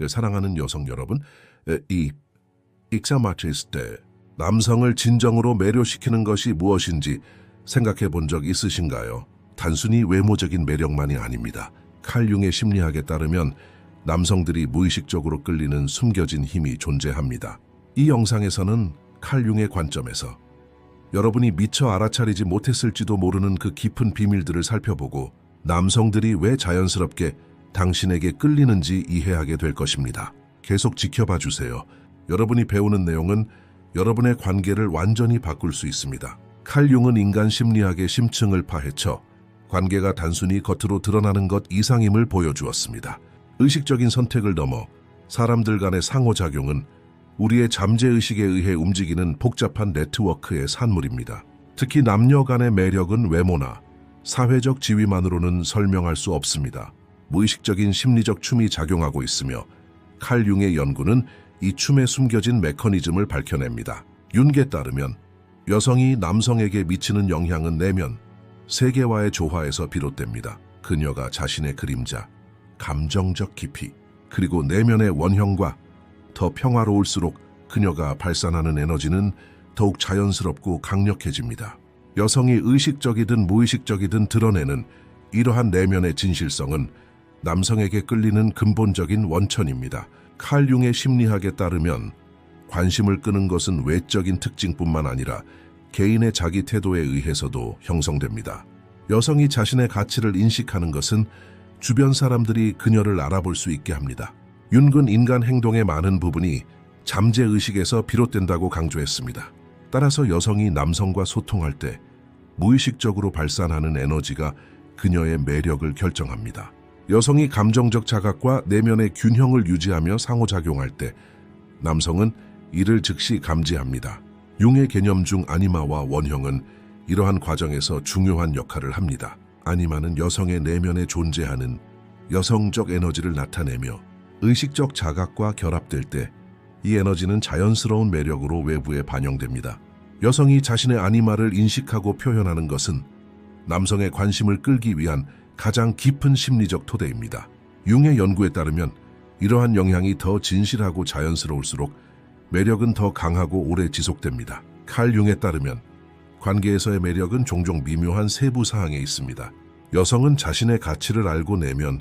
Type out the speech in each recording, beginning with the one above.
사랑하는 여성 여러분, 이 익사마치스 때 남성을 진정으로 매료시키는 것이 무엇인지 생각해 본 적 있으신가요? 단순히 외모적인 매력만이 아닙니다. 칼 융의 심리학에 따르면 남성들이 무의식적으로 끌리는 숨겨진 힘이 존재합니다. 이 영상에서는 칼 융의 관점에서 여러분이 미처 알아차리지 못했을지도 모르는 그 깊은 비밀들을 살펴보고 남성들이 왜 자연스럽게 당신에게 끌리는지 이해하게 될 것입니다. 계속 지켜봐 주세요. 여러분이 배우는 내용은 여러분의 관계를 완전히 바꿀 수 있습니다. 칼 융은 인간 심리학의 심층을 파헤쳐 관계가 단순히 겉으로 드러나는 것 이상임을 보여주었습니다. 의식적인 선택을 넘어 사람들 간의 상호작용은 우리의 잠재의식에 의해 움직이는 복잡한 네트워크의 산물입니다. 특히 남녀 간의 매력은 외모나 사회적 지위만으로는 설명할 수 없습니다. 무의식적인 심리적 춤이 작용하고 있으며 칼 융의 연구는 이 춤에 숨겨진 메커니즘을 밝혀냅니다. 윤게 따르면 여성이 남성에게 미치는 영향은 내면, 세계와의 조화에서 비롯됩니다. 그녀가 자신의 그림자, 감정적 깊이, 그리고 내면의 원형과 더 평화로울수록 그녀가 발산하는 에너지는 더욱 자연스럽고 강력해집니다. 여성이 의식적이든 무의식적이든 드러내는 이러한 내면의 진실성은 남성에게 끌리는 근본적인 원천입니다. 칼 융의 심리학에 따르면 관심을 끄는 것은 외적인 특징뿐만 아니라 개인의 자기 태도에 의해서도 형성됩니다. 여성이 자신의 가치를 인식하는 것은 주변 사람들이 그녀를 알아볼 수 있게 합니다. 윤은 인간 행동의 많은 부분이 잠재의식에서 비롯된다고 강조했습니다. 따라서 여성이 남성과 소통할 때 무의식적으로 발산하는 에너지가 그녀의 매력을 결정합니다. 여성이 감정적 자각과 내면의 균형을 유지하며 상호작용할 때 남성은 이를 즉시 감지합니다. 융의 개념 중 아니마와 원형은 이러한 과정에서 중요한 역할을 합니다. 아니마는 여성의 내면에 존재하는 여성적 에너지를 나타내며 의식적 자각과 결합될 때 이 에너지는 자연스러운 매력으로 외부에 반영됩니다. 여성이 자신의 아니마를 인식하고 표현하는 것은 남성의 관심을 끌기 위한 가장 깊은 심리적 토대입니다. 융의 연구에 따르면 이러한 영향이 더 진실하고 자연스러울수록 매력은 더 강하고 오래 지속됩니다. 칼 융에 따르면 관계에서의 매력은 종종 미묘한 세부 사항에 있습니다. 여성은 자신의 가치를 알고 내면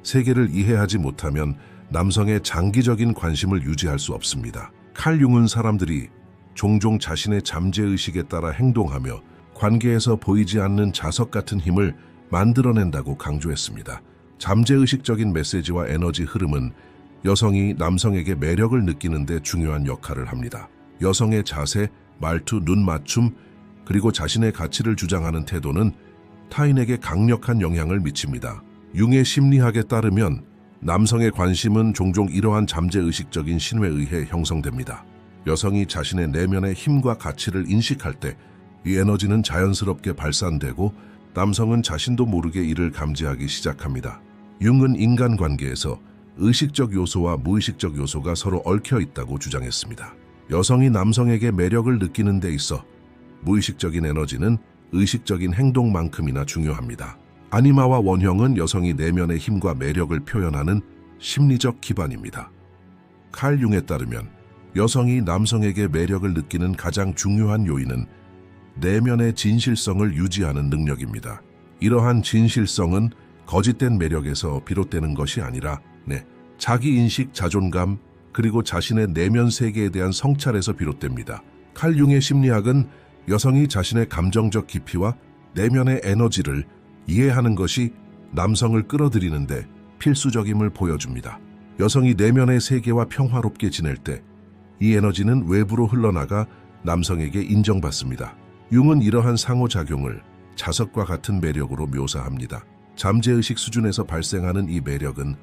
세계를 이해하지 못하면 남성의 장기적인 관심을 유지할 수 없습니다. 칼 융은 사람들이 종종 자신의 잠재의식에 따라 행동하며 관계에서 보이지 않는 자석 같은 힘을 만들어낸다고 강조했습니다. 잠재의식적인 메시지와 에너지 흐름은 여성이 남성에게 매력을 느끼는 데 중요한 역할을 합니다. 여성의 자세, 말투, 눈 맞춤, 그리고 자신의 가치를 주장하는 태도는 타인에게 강력한 영향을 미칩니다. 융의 심리학에 따르면 남성의 관심은 종종 이러한 잠재의식적인 신호에 의해 형성됩니다. 여성이 자신의 내면의 힘과 가치를 인식할 때 이 에너지는 자연스럽게 발산되고 남성은 자신도 모르게 이를 감지하기 시작합니다. 융은 인간관계에서 의식적 요소와 무의식적 요소가 서로 얽혀 있다고 주장했습니다. 여성이 남성에게 매력을 느끼는 데 있어 무의식적인 에너지는 의식적인 행동만큼이나 중요합니다. 아니마와 원형은 여성이 내면의 힘과 매력을 표현하는 심리적 기반입니다. 칼 융에 따르면 여성이 남성에게 매력을 느끼는 가장 중요한 요인은 내면의 진실성을 유지하는 능력입니다. 이러한 진실성은 거짓된 매력에서 비롯되는 것이 아니라 자기인식, 자존감, 그리고 자신의 내면 세계에 대한 성찰에서 비롯됩니다. 칼 융의 심리학은 여성이 자신의 감정적 깊이와 내면의 에너지를 이해하는 것이 남성을 끌어들이는데 필수적임을 보여줍니다. 여성이 내면의 세계와 평화롭게 지낼 때 이 에너지는 외부로 흘러나가 남성에게 인정받습니다. 융은 이러한 상호작용을 자석과 같은 매력으로 묘사합니다. 잠재의식 수준에서 발생하는 이 매력은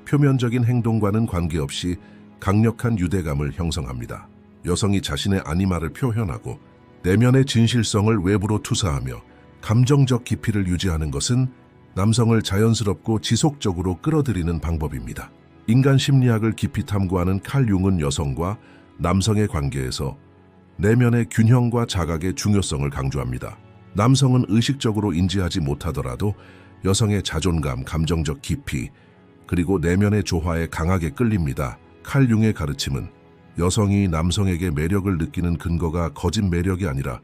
표면적인 행동과는 관계없이 강력한 유대감을 형성합니다. 여성이 자신의 아니마를 표현하고 내면의 진실성을 외부로 투사하며 감정적 깊이를 유지하는 것은 남성을 자연스럽고 지속적으로 끌어들이는 방법입니다. 인간 심리학을 깊이 탐구하는 칼 융은 여성과 남성의 관계에서 내면의 균형과 자각의 중요성을 강조합니다. 남성은 의식적으로 인지하지 못하더라도 여성의 자존감, 감정적 깊이, 그리고 내면의 조화에 강하게 끌립니다. 칼 융의 가르침은 여성이 남성에게 매력을 느끼는 근거가 거짓 매력이 아니라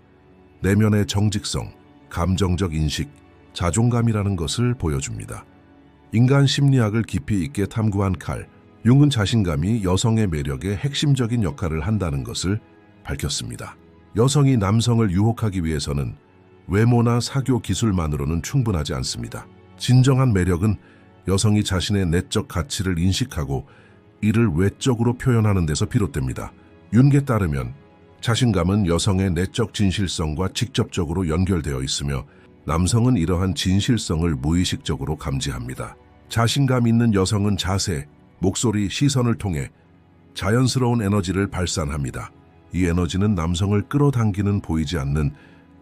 내면의 정직성, 감정적 인식, 자존감이라는 것을 보여줍니다. 인간 심리학을 깊이 있게 탐구한 칼 융은 자신감이 여성의 매력의 핵심적인 역할을 한다는 것을 밝혔습니다. 여성이 남성을 유혹하기 위해서는 외모나 사교 기술만으로는 충분하지 않습니다. 진정한 매력은 여성이 자신의 내적 가치를 인식하고 이를 외적으로 표현하는 데서 비롯됩니다. 윤게 따르면 자신감은 여성의 내적 진실성과 직접적으로 연결되어 있으며 남성은 이러한 진실성을 무의식적으로 감지합니다. 자신감 있는 여성은 자세, 목소리, 시선을 통해 자연스러운 에너지를 발산합니다. 이 에너지는 남성을 끌어당기는 보이지 않는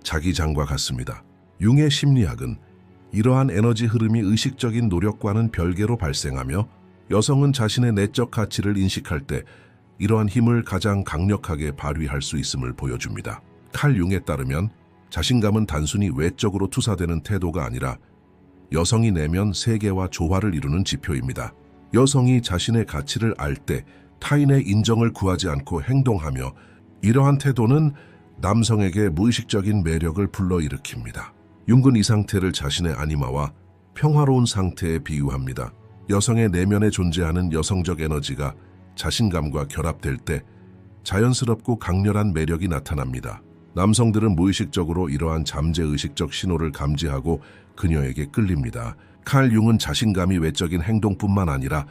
자기장과 같습니다. 융의 심리학은 이러한 에너지 흐름이 의식적인 노력과는 별개로 발생하며 여성은 자신의 내적 가치를 인식할 때 이러한 힘을 가장 강력하게 발휘할 수 있음을 보여줍니다. 칼 융에 따르면 자신감은 단순히 외적으로 투사되는 태도가 아니라 여성이 내면 세계와 조화를 이루는 지표입니다. 여성이 자신의 가치를 알 때 타인의 인정을 구하지 않고 행동하며 이러한 태도는 남성에게 무의식적인 매력을 불러일으킵니다. 융은 이 상태를 자신의 아니마와 평화로운 상태에 비유합니다. 여성의 내면에 존재하는 여성적 에너지가 자신감과 결합될 때 자연스럽고 강렬한 매력이 나타납니다. 남성들은 무의식적으로 이러한 잠재의식적 신호를 감지하고 그녀에게 끌립니다. 칼 융은 자신감이 외적인 행동뿐만 아니라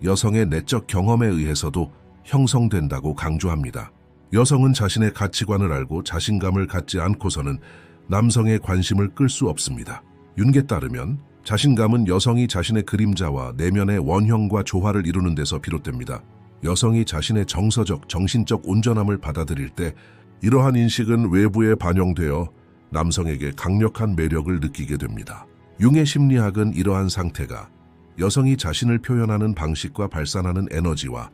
여성의 내적 경험에 의해서도 형성된다고 강조합니다. 여성은 자신의 가치관을 알고 자신감을 갖지 않고서는 남성의 관심을 끌 수 없습니다. 윤게 따르면 자신감은 여성이 자신의 그림자와 내면의 원형과 조화를 이루는 데서 비롯됩니다. 여성이 자신의 정서적, 정신적 온전함을 받아들일 때 이러한 인식은 외부에 반영되어 남성에게 강력한 매력을 느끼게 됩니다. 융의 심리학은 이러한 상태가 여성이 자신을 표현하는 방식과 발산하는 에너지와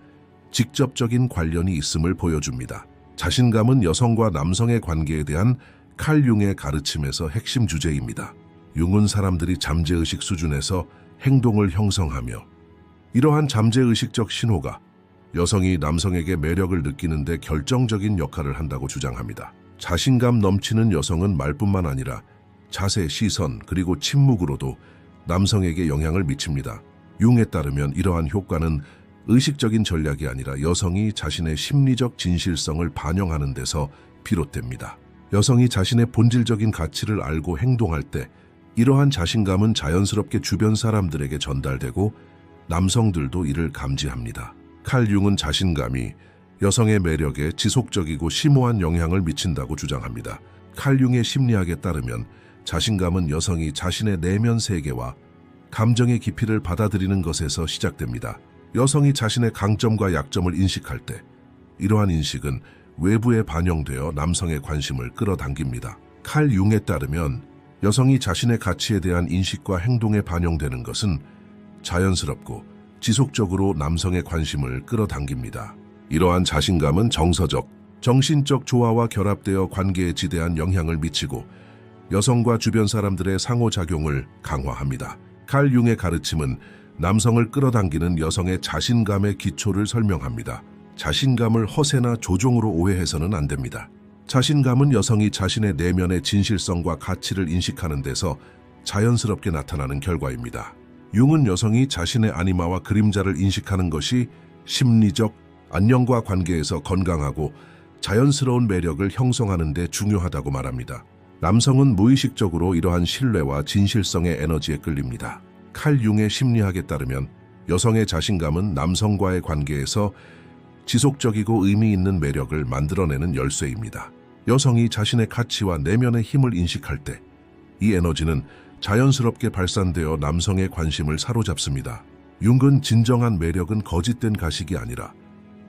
직접적인 관련이 있음을 보여줍니다. 자신감은 여성과 남성의 관계에 대한 칼 융의 가르침에서 핵심 주제입니다. 융은 사람들이 잠재의식 수준에서 행동을 형성하며 이러한 잠재의식적 신호가 여성이 남성에게 매력을 느끼는데 결정적인 역할을 한다고 주장합니다. 자신감 넘치는 여성은 말뿐만 아니라 자세, 시선, 그리고 침묵으로도 남성에게 영향을 미칩니다. 융에 따르면 이러한 효과는 의식적인 전략이 아니라 여성이 자신의 심리적 진실성을 반영하는 데서 비롯됩니다. 여성이 자신의 본질적인 가치를 알고 행동할 때 이러한 자신감은 자연스럽게 주변 사람들에게 전달되고 남성들도 이를 감지합니다. 칼 융은 자신감이 여성의 매력에 지속적이고 심오한 영향을 미친다고 주장합니다. 칼 융의 심리학에 따르면 자신감은 여성이 자신의 내면 세계와 감정의 깊이를 받아들이는 것에서 시작됩니다. 여성이 자신의 강점과 약점을 인식할 때 이러한 인식은 외부에 반영되어 남성의 관심을 끌어당깁니다. 칼 융에 따르면 여성이 자신의 가치에 대한 인식과 행동에 반영되는 것은 자연스럽고 지속적으로 남성의 관심을 끌어당깁니다. 이러한 자신감은 정서적, 정신적 조화와 결합되어 관계에 지대한 영향을 미치고 여성과 주변 사람들의 상호작용을 강화합니다. 칼 융의 가르침은 남성을 끌어당기는 여성의 자신감의 기초를 설명합니다. 자신감을 허세나 조종으로 오해해서는 안 됩니다. 자신감은 여성이 자신의 내면의 진실성과 가치를 인식하는 데서 자연스럽게 나타나는 결과입니다. 융은 여성이 자신의 아니마와 그림자를 인식하는 것이 심리적 안녕과 관계에서 건강하고 자연스러운 매력을 형성하는 데 중요하다고 말합니다. 남성은 무의식적으로 이러한 신뢰와 진실성의 에너지에 끌립니다. 칼 융의 심리학에 따르면 여성의 자신감은 남성과의 관계에서 지속적이고 의미 있는 매력을 만들어내는 열쇠입니다. 여성이 자신의 가치와 내면의 힘을 인식할 때 이 에너지는 자연스럽게 발산되어 남성의 관심을 사로잡습니다. 융은 진정한 매력은 거짓된 가식이 아니라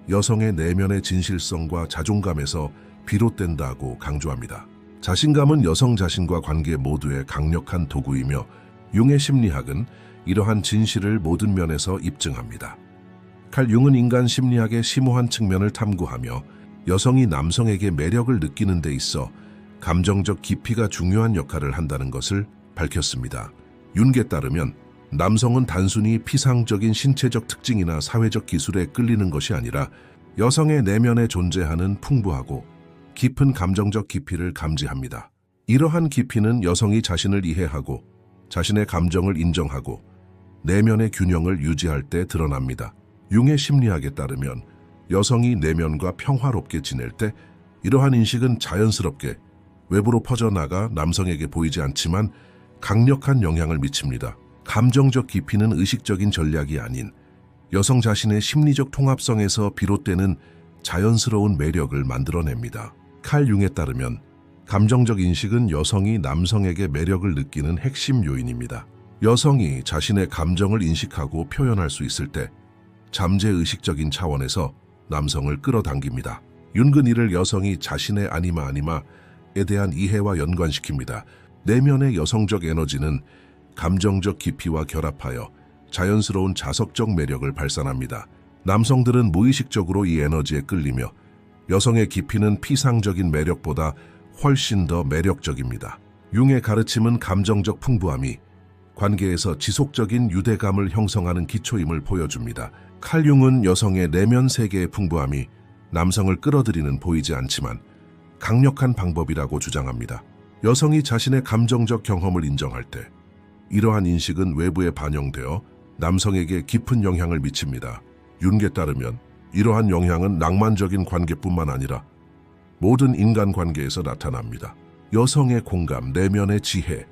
여성의 내면의 진실성과 자존감에서 비롯된다고 강조합니다. 자신감은 여성 자신과 관계 모두의 강력한 도구이며 융의 심리학은 이러한 진실을 모든 면에서 입증합니다. 칼 융은 인간 심리학의 심오한 측면을 탐구하며 여성이 남성에게 매력을 느끼는 데 있어 감정적 깊이가 중요한 역할을 한다는 것을 밝혔습니다. 융에 따르면 남성은 단순히 피상적인 신체적 특징이나 사회적 기술에 끌리는 것이 아니라 여성의 내면에 존재하는 풍부하고 깊은 감정적 깊이를 감지합니다. 이러한 깊이는 여성이 자신을 이해하고 자신의 감정을 인정하고 내면의 균형을 유지할 때 드러납니다. 융의 심리학에 따르면 여성이 내면과 평화롭게 지낼 때 이러한 인식은 자연스럽게 외부로 퍼져나가 남성에게 보이지 않지만 강력한 영향을 미칩니다. 감정적 깊이는 의식적인 전략이 아닌 여성 자신의 심리적 통합성에서 비롯되는 자연스러운 매력을 만들어냅니다. 칼 융에 따르면 감정적 인식은 여성이 남성에게 매력을 느끼는 핵심 요인입니다. 여성이 자신의 감정을 인식하고 표현할 수 있을 때 잠재의식적인 차원에서 남성을 끌어당깁니다. 융은 이를 여성이 자신의 아니마에 대한 이해와 연관시킵니다. 내면의 여성적 에너지는 감정적 깊이와 결합하여 자연스러운 자석적 매력을 발산합니다. 남성들은 무의식적으로 이 에너지에 끌리며 여성의 깊이는 피상적인 매력보다 훨씬 더 매력적입니다. 융의 가르침은 감정적 풍부함이 관계에서 지속적인 유대감을 형성하는 기초임을 보여줍니다. 칼 융은 여성의 내면 세계의 풍부함이 남성을 끌어들이는 보이지 않지만 강력한 방법이라고 주장합니다. 여성이 자신의 감정적 경험을 인정할 때 이러한 인식은 외부에 반영되어 남성에게 깊은 영향을 미칩니다. 융에 따르면 이러한 영향은 낭만적인 관계뿐만 아니라 모든 인간관계에서 나타납니다. 여성의 공감, 내면의 지혜,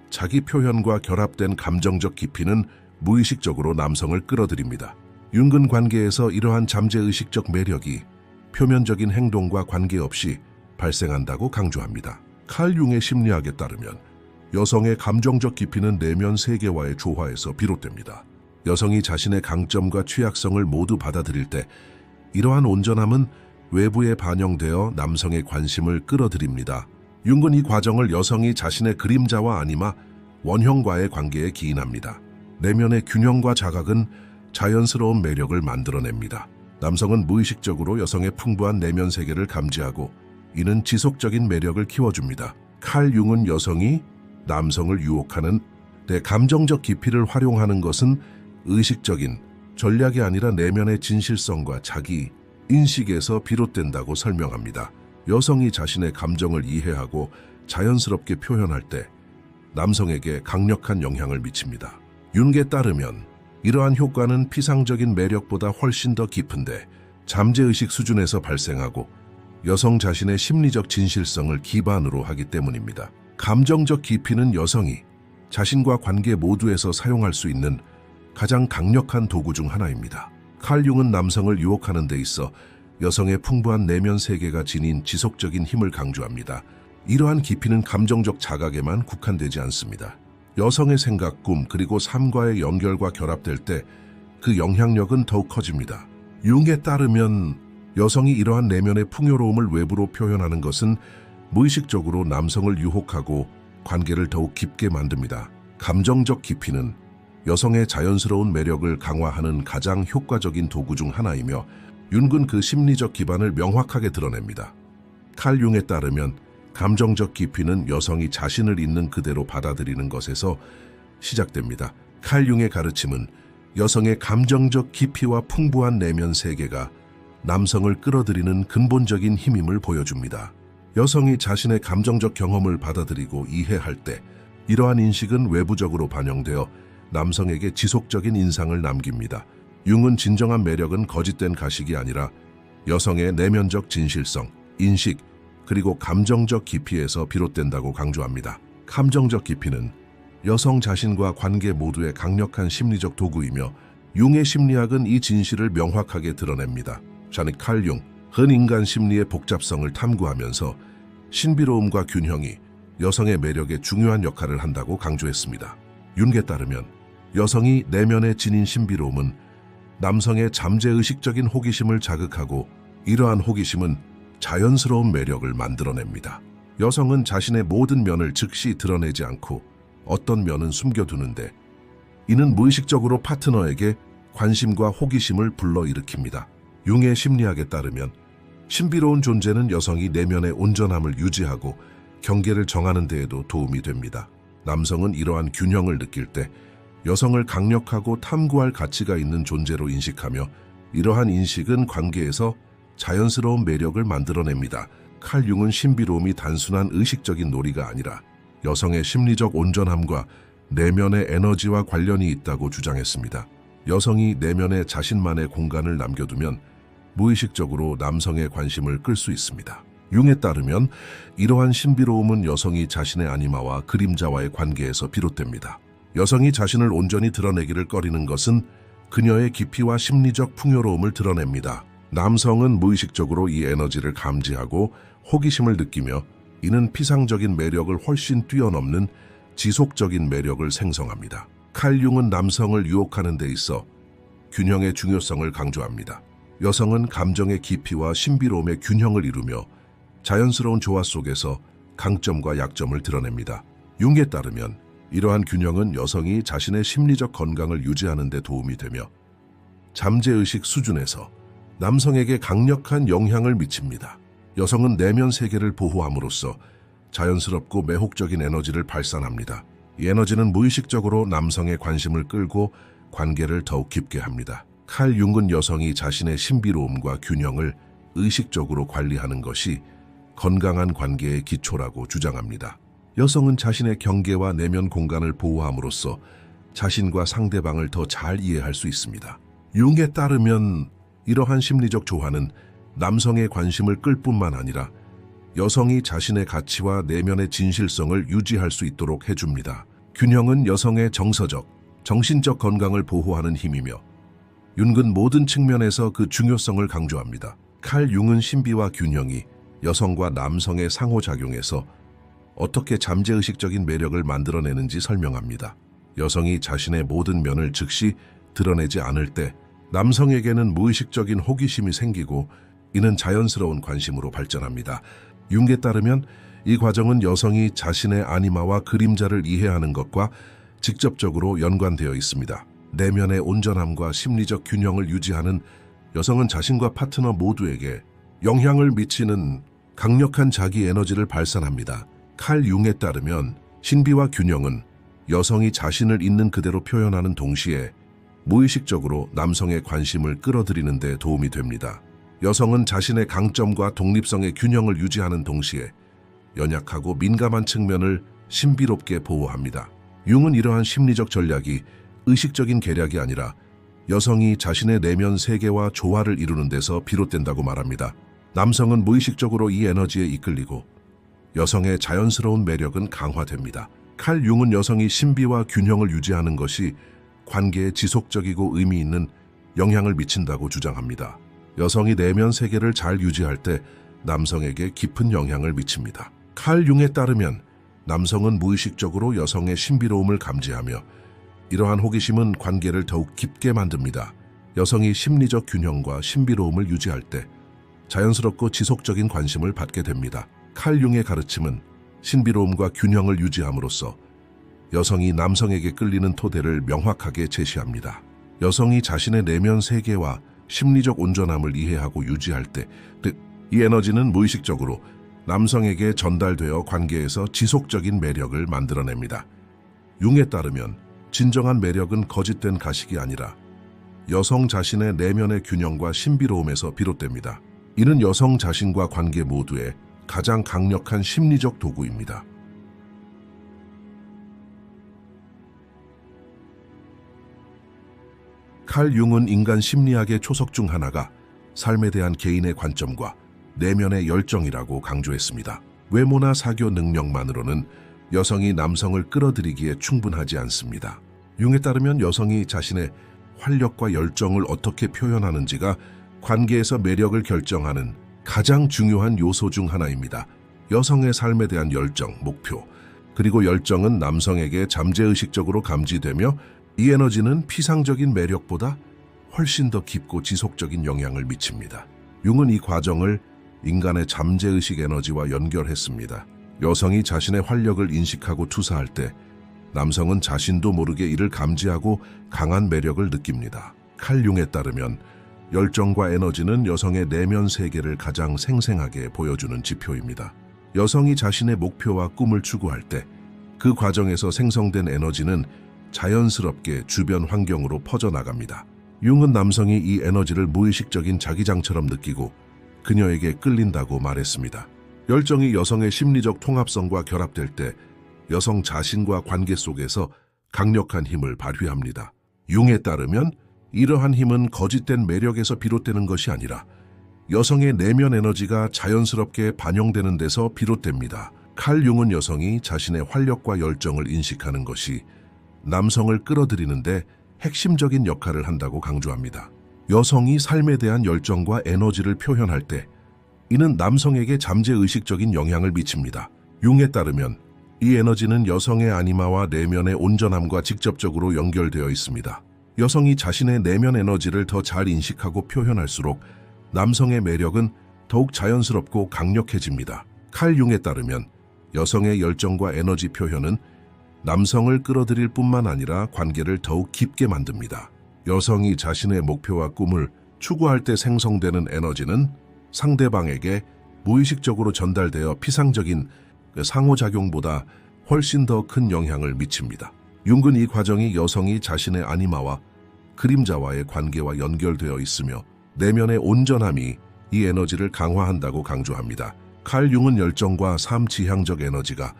자기 표현과 결합된 감정적 깊이는 무의식적으로 남성을 끌어들입니다. 융은 관계에서 이러한 잠재의식적 매력이 표면적인 행동과 관계없이 발생한다고 강조합니다. 칼 융의 심리학에 따르면 여성의 감정적 깊이는 내면 세계와의 조화에서 비롯됩니다. 여성이 자신의 강점과 취약성을 모두 받아들일 때 이러한 온전함은 외부에 반영되어 남성의 관심을 끌어들입니다. 융은 이 과정을 여성이 자신의 그림자와 아니마, 원형과의 관계에 기인합니다. 내면의 균형과 자각은 자연스러운 매력을 만들어냅니다. 남성은 무의식적으로 여성의 풍부한 내면 세계를 감지하고 이는 지속적인 매력을 키워줍니다. 칼 융은 여성이 남성을 유혹하는 내 감정적 깊이를 활용하는 것은 의식적인 전략이 아니라 내면의 진실성과 자기 인식에서 비롯된다고 설명합니다. 여성이 자신의 감정을 이해하고 자연스럽게 표현할 때 남성에게 강력한 영향을 미칩니다. 융에 따르면 이러한 효과는 피상적인 매력보다 훨씬 더 깊은데 잠재의식 수준에서 발생하고 여성 자신의 심리적 진실성을 기반으로 하기 때문입니다. 감정적 깊이는 여성이 자신과 관계 모두에서 사용할 수 있는 가장 강력한 도구 중 하나입니다. 칼 융은 남성을 유혹하는 데 있어 여성의 풍부한 내면 세계가 지닌 지속적인 힘을 강조합니다. 이러한 깊이는 감정적 자각에만 국한되지 않습니다. 여성의 생각, 꿈, 그리고 삶과의 연결과 결합될 때 그 영향력은 더욱 커집니다. 융에 따르면 여성이 이러한 내면의 풍요로움을 외부로 표현하는 것은 무의식적으로 남성을 유혹하고 관계를 더욱 깊게 만듭니다. 감정적 깊이는 여성의 자연스러운 매력을 강화하는 가장 효과적인 도구 중 하나이며 융은 그 심리적 기반을 명확하게 드러냅니다. 칼 융에 따르면 감정적 깊이는 여성이 자신을 있는 그대로 받아들이는 것에서 시작됩니다. 칼 융의 가르침은 여성의 감정적 깊이와 풍부한 내면 세계가 남성을 끌어들이는 근본적인 힘임을 보여줍니다. 여성이 자신의 감정적 경험을 받아들이고 이해할 때 이러한 인식은 외부적으로 반영되어 남성에게 지속적인 인상을 남깁니다. 융은 진정한 매력은 거짓된 가식이 아니라 여성의 내면적 진실성, 인식, 그리고 감정적 깊이에서 비롯된다고 강조합니다. 감정적 깊이는 여성 자신과 관계 모두의 강력한 심리적 도구이며 융의 심리학은 이 진실을 명확하게 드러냅니다. 칼 융, 흔인간 심리의 복잡성을 탐구하면서 신비로움과 균형이 여성의 매력에 중요한 역할을 한다고 강조했습니다. 융에 따르면 여성이 내면에 지닌 신비로움은 남성의 잠재의식적인 호기심을 자극하고 이러한 호기심은 자연스러운 매력을 만들어냅니다. 여성은 자신의 모든 면을 즉시 드러내지 않고 어떤 면은 숨겨두는데 이는 무의식적으로 파트너에게 관심과 호기심을 불러일으킵니다. 융의 심리학에 따르면 신비로운 존재는 여성이 내면의 온전함을 유지하고 경계를 정하는 데에도 도움이 됩니다. 남성은 이러한 균형을 느낄 때 여성을 강력하고 탐구할 가치가 있는 존재로 인식하며 이러한 인식은 관계에서 자연스러운 매력을 만들어냅니다. 칼 융은 신비로움이 단순한 의식적인 놀이가 아니라 여성의 심리적 온전함과 내면의 에너지와 관련이 있다고 주장했습니다. 여성이 내면에 자신만의 공간을 남겨두면 무의식적으로 남성의 관심을 끌 수 있습니다. 융에 따르면 이러한 신비로움은 여성이 자신의 아니마와 그림자와의 관계에서 비롯됩니다. 여성이 자신을 온전히 드러내기를 꺼리는 것은 그녀의 깊이와 심리적 풍요로움을 드러냅니다. 남성은 무의식적으로 이 에너지를 감지하고 호기심을 느끼며 이는 피상적인 매력을 훨씬 뛰어넘는 지속적인 매력을 생성합니다. 칼 융은 남성을 유혹하는 데 있어 균형의 중요성을 강조합니다. 여성은 감정의 깊이와 신비로움의 균형을 이루며 자연스러운 조화 속에서 강점과 약점을 드러냅니다. 융에 따르면 이러한 균형은 여성이 자신의 심리적 건강을 유지하는 데 도움이 되며 잠재의식 수준에서 남성에게 강력한 영향을 미칩니다. 여성은 내면 세계를 보호함으로써 자연스럽고 매혹적인 에너지를 발산합니다. 이 에너지는 무의식적으로 남성의 관심을 끌고 관계를 더욱 깊게 합니다. 칼 융은 여성이 자신의 신비로움과 균형을 의식적으로 관리하는 것이 건강한 관계의 기초라고 주장합니다. 여성은 자신의 경계와 내면 공간을 보호함으로써 자신과 상대방을 더 잘 이해할 수 있습니다. 융에 따르면 이러한 심리적 조화는 남성의 관심을 끌 뿐만 아니라 여성이 자신의 가치와 내면의 진실성을 유지할 수 있도록 해줍니다. 균형은 여성의 정서적, 정신적 건강을 보호하는 힘이며 융은 모든 측면에서 그 중요성을 강조합니다. 칼 융은 신비와 균형이 여성과 남성의 상호작용에서 어떻게 잠재의식적인 매력을 만들어내는지 설명합니다. 여성이 자신의 모든 면을 즉시 드러내지 않을 때 남성에게는 무의식적인 호기심이 생기고 이는 자연스러운 관심으로 발전합니다. 융에 따르면 이 과정은 여성이 자신의 아니마와 그림자를 이해하는 것과 직접적으로 연관되어 있습니다. 내면의 온전함과 심리적 균형을 유지하는 여성은 자신과 파트너 모두에게 영향을 미치는 강력한 자기 에너지를 발산합니다. 칼 융에 따르면 신비와 균형은 여성이 자신을 있는 그대로 표현하는 동시에 무의식적으로 남성의 관심을 끌어들이는 데 도움이 됩니다. 여성은 자신의 강점과 독립성의 균형을 유지하는 동시에 연약하고 민감한 측면을 신비롭게 보호합니다. 융은 이러한 심리적 전략이 의식적인 계략이 아니라 여성이 자신의 내면 세계와 조화를 이루는 데서 비롯된다고 말합니다. 남성은 무의식적으로 이 에너지에 이끌리고 여성의 자연스러운 매력은 강화됩니다. 칼 융은 여성이 신비와 균형을 유지하는 것이 관계에 지속적이고 의미 있는 영향을 미친다고 주장합니다. 여성이 내면 세계를 잘 유지할 때 남성에게 깊은 영향을 미칩니다. 칼 융에 따르면 남성은 무의식적으로 여성의 신비로움을 감지하며 이러한 호기심은 관계를 더욱 깊게 만듭니다. 여성이 심리적 균형과 신비로움을 유지할 때 자연스럽고 지속적인 관심을 받게 됩니다. 칼 융의 가르침은 신비로움과 균형을 유지함으로써 여성이 남성에게 끌리는 토대를 명확하게 제시합니다. 여성이 자신의 내면 세계와 심리적 온전함을 이해하고 유지할 때 이 에너지는 무의식적으로 남성에게 전달되어 관계에서 지속적인 매력을 만들어냅니다. 융에 따르면 진정한 매력은 거짓된 가식이 아니라 여성 자신의 내면의 균형과 신비로움에서 비롯됩니다. 이는 여성 자신과 관계 모두의 가장 강력한 심리적 도구입니다. 칼 융은 인간 심리학의 초석 중 하나가 삶에 대한 개인의 관점과 내면의 열정이라고 강조했습니다. 외모나 사교 능력만으로는 여성이 남성을 끌어들이기에 충분하지 않습니다. 융에 따르면 여성이 자신의 활력과 열정을 어떻게 표현하는지가 관계에서 매력을 결정하는 가장 중요한 요소 중 하나입니다. 여성의 삶에 대한 열정, 목표, 그리고 열정은 남성에게 잠재의식적으로 감지되며 이 에너지는 피상적인 매력보다 훨씬 더 깊고 지속적인 영향을 미칩니다. 융은 이 과정을 인간의 잠재의식 에너지와 연결했습니다. 여성이 자신의 활력을 인식하고 투사할 때 남성은 자신도 모르게 이를 감지하고 강한 매력을 느낍니다. 칼 융에 따르면 열정과 에너지는 여성의 내면 세계를 가장 생생하게 보여주는 지표입니다. 여성이 자신의 목표와 꿈을 추구할 때 그 과정에서 생성된 에너지는 자연스럽게 주변 환경으로 퍼져나갑니다. 융은 남성이 이 에너지를 무의식적인 자기장처럼 느끼고 그녀에게 끌린다고 말했습니다. 열정이 여성의 심리적 통합성과 결합될 때 여성 자신과 관계 속에서 강력한 힘을 발휘합니다. 융에 따르면 이러한 힘은 거짓된 매력에서 비롯되는 것이 아니라 여성의 내면 에너지가 자연스럽게 반영되는 데서 비롯됩니다. 칼 융은 여성이 자신의 활력과 열정을 인식하는 것이 남성을 끌어들이는데 핵심적인 역할을 한다고 강조합니다. 여성이 삶에 대한 열정과 에너지를 표현할 때 이는 남성에게 잠재의식적인 영향을 미칩니다. 융에 따르면 이 에너지는 여성의 아니마와 내면의 온전함과 직접적으로 연결되어 있습니다. 여성이 자신의 내면 에너지를 더 잘 인식하고 표현할수록 남성의 매력은 더욱 자연스럽고 강력해집니다. 칼 융에 따르면 여성의 열정과 에너지 표현은 남성을 끌어들일 뿐만 아니라 관계를 더욱 깊게 만듭니다. 여성이 자신의 목표와 꿈을 추구할 때 생성되는 에너지는 상대방에게 무의식적으로 전달되어 피상적인 상호작용보다 훨씬 더 큰 영향을 미칩니다. 융은 이 과정이 여성이 자신의 아니마와 그림자와의 관계와 연결되어 있으며 내면의 온전함이 이 에너지를 강화한다고 강조합니다. 칼 융은 열정과 삶 지향적 에너지가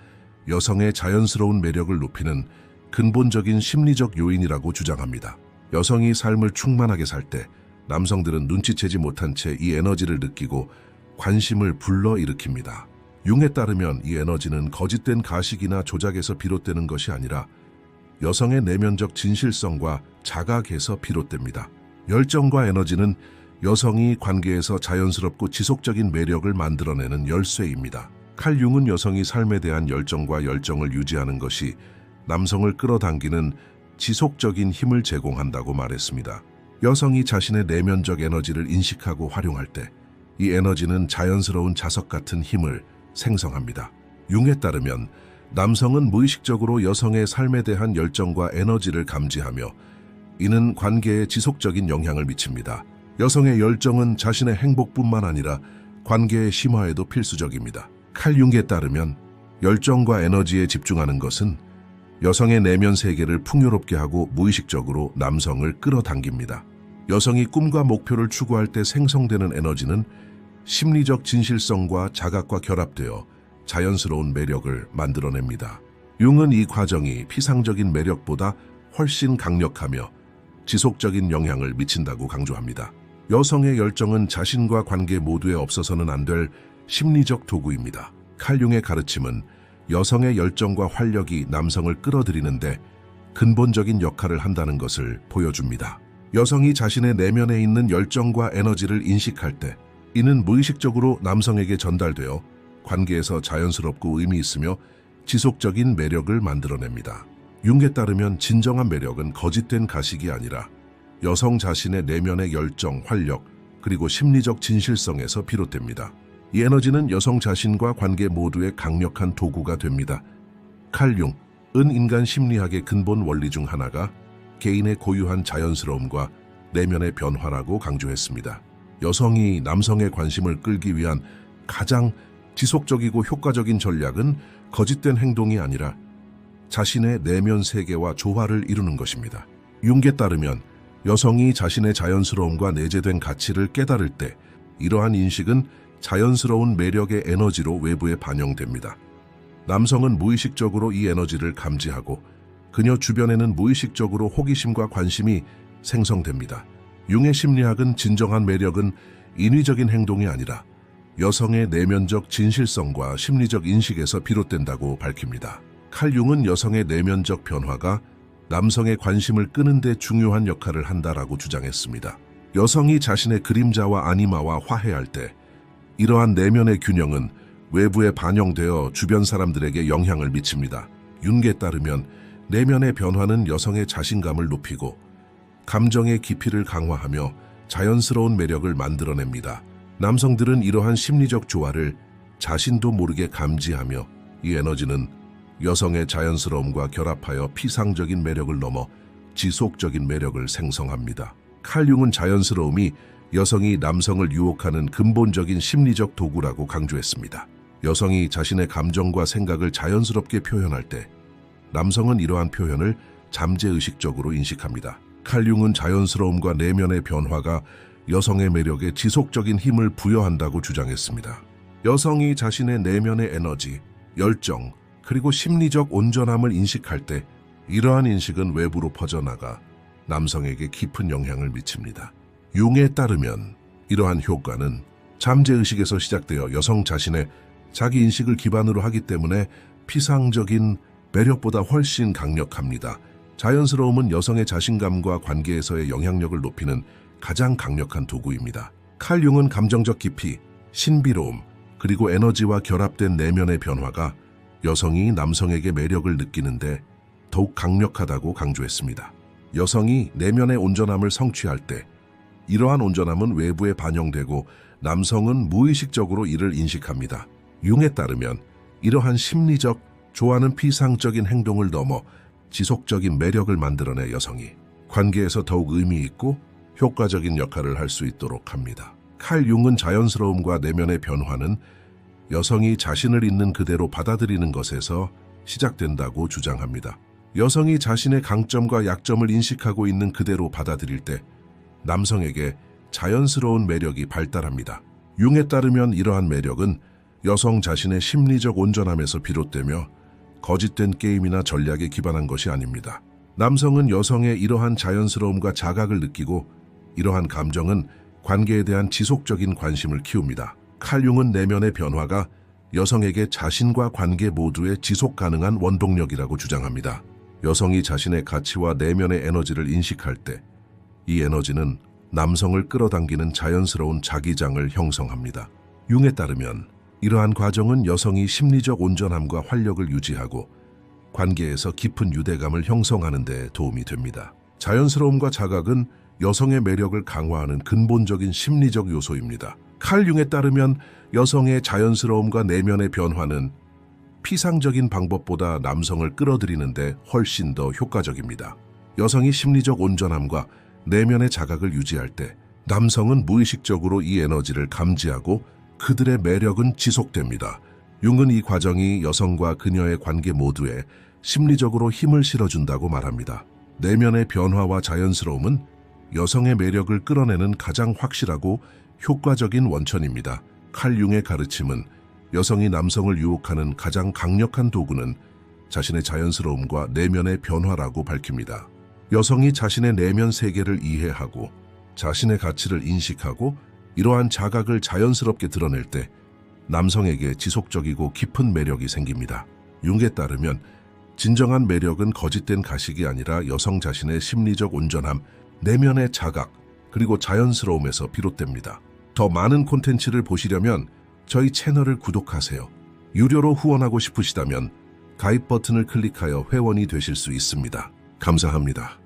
여성의 자연스러운 매력을 높이는 근본적인 심리적 요인이라고 주장합니다. 여성이 삶을 충만하게 살 때 남성들은 눈치채지 못한 채 이 에너지를 느끼고 관심을 불러일으킵니다. 융에 따르면 이 에너지는 거짓된 가식이나 조작에서 비롯되는 것이 아니라 여성의 내면적 진실성과 자각에서 비롯됩니다. 열정과 에너지는 여성이 관계에서 자연스럽고 지속적인 매력을 만들어내는 열쇠입니다. 칼 융은 여성이 삶에 대한 열정과 열정을 유지하는 것이 남성을 끌어당기는 지속적인 힘을 제공한다고 말했습니다. 여성이 자신의 내면적 에너지를 인식하고 활용할 때 이 에너지는 자연스러운 자석 같은 힘을 생성합니다. 융에 따르면 남성은 무의식적으로 여성의 삶에 대한 열정과 에너지를 감지하며 이는 관계에 지속적인 영향을 미칩니다. 여성의 열정은 자신의 행복뿐만 아니라 관계의 심화에도 필수적입니다. 칼 융에 따르면 열정과 에너지에 집중하는 것은 여성의 내면 세계를 풍요롭게 하고 무의식적으로 남성을 끌어당깁니다. 여성이 꿈과 목표를 추구할 때 생성되는 에너지는 심리적 진실성과 자각과 결합되어 자연스러운 매력을 만들어냅니다. 융은 이 과정이 피상적인 매력보다 훨씬 강력하며 지속적인 영향을 미친다고 강조합니다. 여성의 열정은 자신과 관계 모두에 없어서는 안 될 심리적 도구입니다. 칼 융의 가르침은 여성의 열정과 활력이 남성을 끌어들이는데 근본적인 역할을 한다는 것을 보여줍니다. 여성이 자신의 내면에 있는 열정과 에너지를 인식할 때 이는 무의식적으로 남성에게 전달되어 관계에서 자연스럽고 의미 있으며 지속적인 매력을 만들어냅니다. 융에 따르면 진정한 매력은 거짓된 가식이 아니라 여성 자신의 내면의 열정, 활력, 그리고 심리적 진실성에서 비롯됩니다. 이 에너지는 여성 자신과 관계 모두의 강력한 도구가 됩니다. 칼 융은 인간 심리학의 근본 원리 중 하나가 개인의 고유한 자연스러움과 내면의 변화라고 강조했습니다. 여성이 남성의 관심을 끌기 위한 가장 지속적이고 효과적인 전략은 거짓된 행동이 아니라 자신의 내면 세계와 조화를 이루는 것입니다. 융에 따르면 여성이 자신의 자연스러움과 내재된 가치를 깨달을 때 이러한 인식은 자연스러운 매력의 에너지로 외부에 반영됩니다. 남성은 무의식적으로 이 에너지를 감지하고 그녀 주변에는 무의식적으로 호기심과 관심이 생성됩니다. 융의 심리학은 진정한 매력은 인위적인 행동이 아니라 여성의 내면적 진실성과 심리적 인식에서 비롯된다고 밝힙니다. 칼 융은 여성의 내면적 변화가 남성의 관심을 끄는 데 중요한 역할을 한다라고 주장했습니다. 여성이 자신의 그림자와 아니마와 화해할 때 이러한 내면의 균형은 외부에 반영되어 주변 사람들에게 영향을 미칩니다. 융에 따르면 내면의 변화는 여성의 자신감을 높이고 감정의 깊이를 강화하며 자연스러운 매력을 만들어냅니다. 남성들은 이러한 심리적 조화를 자신도 모르게 감지하며 이 에너지는 여성의 자연스러움과 결합하여 피상적인 매력을 넘어 지속적인 매력을 생성합니다. 칼 융은 자연스러움이 여성이 남성을 유혹하는 근본적인 심리적 도구라고 강조했습니다. 여성이 자신의 감정과 생각을 자연스럽게 표현할 때 남성은 이러한 표현을 잠재의식적으로 인식합니다. 칼 융은 자연스러움과 내면의 변화가 여성의 매력에 지속적인 힘을 부여한다고 주장했습니다. 여성이 자신의 내면의 에너지, 열정, 그리고 심리적 온전함을 인식할 때 이러한 인식은 외부로 퍼져나가 남성에게 깊은 영향을 미칩니다. 융에 따르면 이러한 효과는 잠재의식에서 시작되어 여성 자신의 자기인식을 기반으로 하기 때문에 피상적인 매력보다 훨씬 강력합니다. 자연스러움은 여성의 자신감과 관계에서의 영향력을 높이는 가장 강력한 도구입니다. 칼 융은 감정적 깊이, 신비로움, 그리고 에너지와 결합된 내면의 변화가 여성이 남성에게 매력을 느끼는데 더욱 강력하다고 강조했습니다. 여성이 내면의 온전함을 성취할 때 이러한 온전함은 외부에 반영되고 남성은 무의식적으로 이를 인식합니다. 융에 따르면 이러한 심리적, 좋아하는 피상적인 행동을 넘어 지속적인 매력을 만들어내 여성이 관계에서 더욱 의미 있고 효과적인 역할을 할 수 있도록 합니다. 칼 융은 자연스러움과 내면의 변화는 여성이 자신을 있는 그대로 받아들이는 것에서 시작된다고 주장합니다. 여성이 자신의 강점과 약점을 인식하고 있는 그대로 받아들일 때 남성에게 자연스러운 매력이 발달합니다. 융에 따르면 이러한 매력은 여성 자신의 심리적 온전함에서 비롯되며 거짓된 게임이나 전략에 기반한 것이 아닙니다. 남성은 여성의 이러한 자연스러움과 자각을 느끼고 이러한 감정은 관계에 대한 지속적인 관심을 키웁니다. 칼 융은 내면의 변화가 여성에게 자신과 관계 모두에 지속 가능한 원동력이라고 주장합니다. 여성이 자신의 가치와 내면의 에너지를 인식할 때 이 에너지는 남성을 끌어당기는 자연스러운 자기장을 형성합니다. 융에 따르면 이러한 과정은 여성이 심리적 온전함과 활력을 유지하고 관계에서 깊은 유대감을 형성하는 데 도움이 됩니다. 자연스러움과 자각은 여성의 매력을 강화하는 근본적인 심리적 요소입니다. 칼 융에 따르면 여성의 자연스러움과 내면의 변화는 피상적인 방법보다 남성을 끌어들이는 데 훨씬 더 효과적입니다. 여성이 심리적 온전함과 내면의 자각을 유지할 때 남성은 무의식적으로 이 에너지를 감지하고 그들의 매력은 지속됩니다. 융은 이 과정이 여성과 그녀의 관계 모두에 심리적으로 힘을 실어준다고 말합니다. 내면의 변화와 자연스러움은 여성의 매력을 끌어내는 가장 확실하고 효과적인 원천입니다. 칼 융의 가르침은 여성이 남성을 유혹하는 가장 강력한 도구는 자신의 자연스러움과 내면의 변화라고 밝힙니다. 여성이 자신의 내면 세계를 이해하고 자신의 가치를 인식하고 이러한 자각을 자연스럽게 드러낼 때 남성에게 지속적이고 깊은 매력이 생깁니다. 융에 따르면 진정한 매력은 거짓된 가식이 아니라 여성 자신의 심리적 온전함, 내면의 자각, 그리고 자연스러움에서 비롯됩니다. 더 많은 콘텐츠를 보시려면 저희 채널을 구독하세요. 유료로 후원하고 싶으시다면 가입 버튼을 클릭하여 회원이 되실 수 있습니다. 감사합니다.